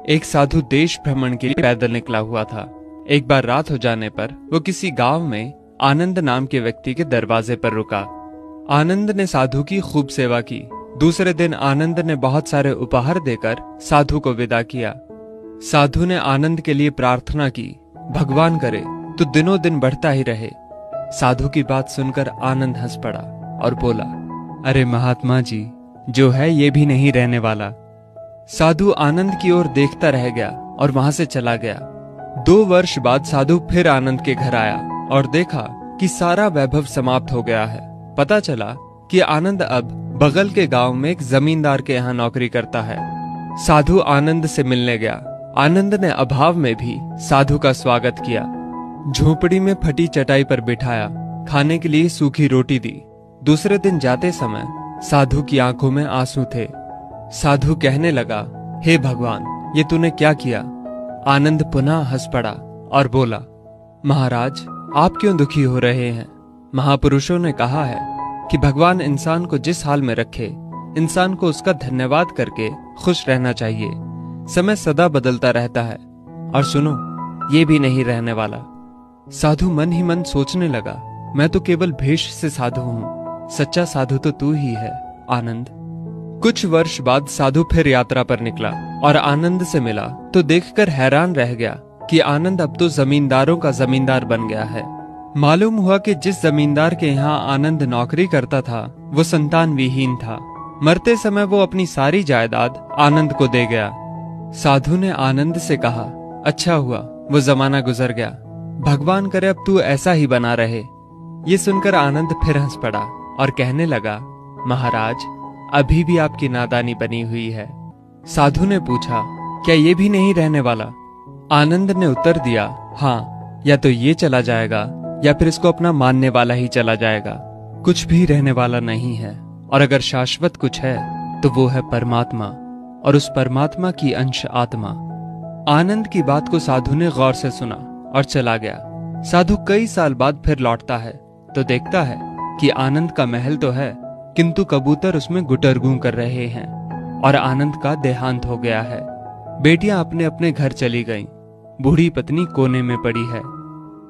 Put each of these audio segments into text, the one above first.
एक साधु देश भ्रमण के लिए पैदल निकला हुआ था। एक बार रात हो जाने पर वो किसी गांव में आनंद नाम के व्यक्ति के दरवाजे पर रुका। आनंद ने साधु की खूब सेवा की। दूसरे दिन आनंद ने बहुत सारे उपहार देकर साधु को विदा किया। साधु ने आनंद के लिए प्रार्थना की, भगवान करे तू दिनों दिन बढ़ता ही रहे। साधु की बात सुनकर आनंद हंस पड़ा और बोला, अरे महात्मा जी, जो है ये भी नहीं रहने वाला। साधु आनंद की ओर देखता रह गया और वहां से चला गया। 2 वर्ष बाद साधु फिर आनंद के घर आया और देखा कि सारा वैभव समाप्त हो गया है। पता चला कि आनंद अब बगल के गांव में एक जमींदार के यहाँ नौकरी करता है। साधु आनंद से मिलने गया। आनंद ने अभाव में भी साधु का स्वागत किया। झोपड़ी में फटी चटाई पर बिठाया, खाने के लिए सूखी रोटी दी। दूसरे दिन जाते समय साधु की आंखों में आंसू थे। साधु कहने लगा, हे भगवान, ये तूने क्या किया? आनंद पुनः हंस पड़ा और बोला, महाराज, आप क्यों दुखी हो रहे हैं? महापुरुषों ने कहा है कि भगवान इंसान को जिस हाल में रखे, इंसान को उसका धन्यवाद करके खुश रहना चाहिए। समय सदा बदलता रहता है और सुनो, ये भी नहीं रहने वाला। साधु मन ही मन सोचने लगा, मैं तो केवल भेष से साधु हूं, सच्चा साधु तो तू ही है आनंद। कुछ वर्ष बाद साधु फिर यात्रा पर निकला और आनंद से मिला तो देखकर हैरान रह गया कि आनंद अब तो जमींदारों का जमींदार बन गया है। मालूम हुआ कि जिस जमींदार के यहाँ आनंद नौकरी करता था वो संतान विहीन था। मरते समय वो अपनी सारी जायदाद आनंद को दे गया। साधु ने आनंद से कहा, अच्छा हुआ वो जमाना गुजर गया, भगवान करे अब तू ऐसा ही बना रहे। ये सुनकर आनंद फिर हंस पड़ा और कहने लगा, महाराज, अभी भी आपकी नादानी बनी हुई है। साधु ने पूछा, क्या ये भी नहीं रहने वाला? आनंद ने उत्तर दिया, हाँ, या तो ये चला जाएगा या फिर इसको अपना मानने वाला ही चला जाएगा। कुछ भी रहने वाला नहीं है, और अगर शाश्वत कुछ है तो वो है परमात्मा, और उस परमात्मा की अंश आत्मा। आनंद की बात को साधु ने गौर से सुना और चला गया। साधु कई साल बाद फिर लौटता है तो देखता है कि आनंद का महल तो है, किंतु कबूतर उसमें गुटरगू कर रहे हैं और आनंद का देहांत हो गया है। बेटियां अपने अपने घर चली गईं, बूढ़ी पत्नी कोने में पड़ी है।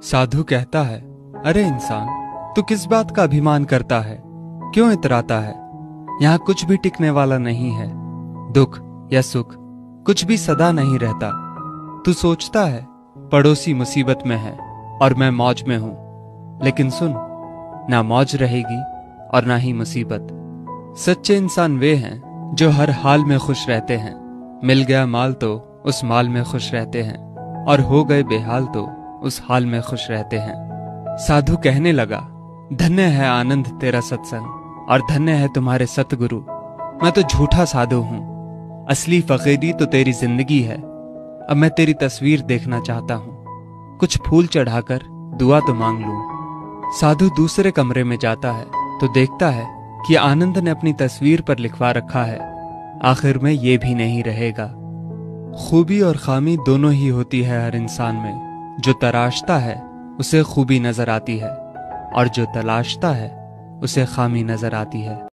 साधु कहता है, अरे इंसान, तू किस बात का अभिमान करता है? क्यों इतराता है? यहाँ कुछ भी टिकने वाला नहीं है। दुख या सुख कुछ भी सदा नहीं रहता। तू सोचता है पड़ोसी मुसीबत में है और मैं मौज में हूं, लेकिन सुन, ना मौज रहेगी और ना ही मुसीबत। सच्चे इंसान वे हैं जो हर हाल में खुश रहते हैं। मिल गया माल तो उस माल में खुश रहते हैं, और हो गए बेहाल तो उस हाल में खुश रहते हैं। साधु कहने लगा, धन्य है आनंद तेरा सत्संग, और धन्य है तुम्हारे सतगुरु। मैं तो झूठा साधु हूं, असली फकीरी तो तेरी जिंदगी है। अब मैं तेरी तस्वीर देखना चाहता हूं, कुछ फूल चढ़ाकर दुआ तो मांग लूं। साधु दूसरे कमरे में जाता है तो देखता है कि आनंद ने अपनी तस्वीर पर लिखवा रखा है, आखिर में ये भी नहीं रहेगा। खूबी और खामी दोनों ही होती है हर इंसान में। जो तराशता है उसे खूबी नजर आती है, और जो तलाशता है उसे खामी नजर आती है।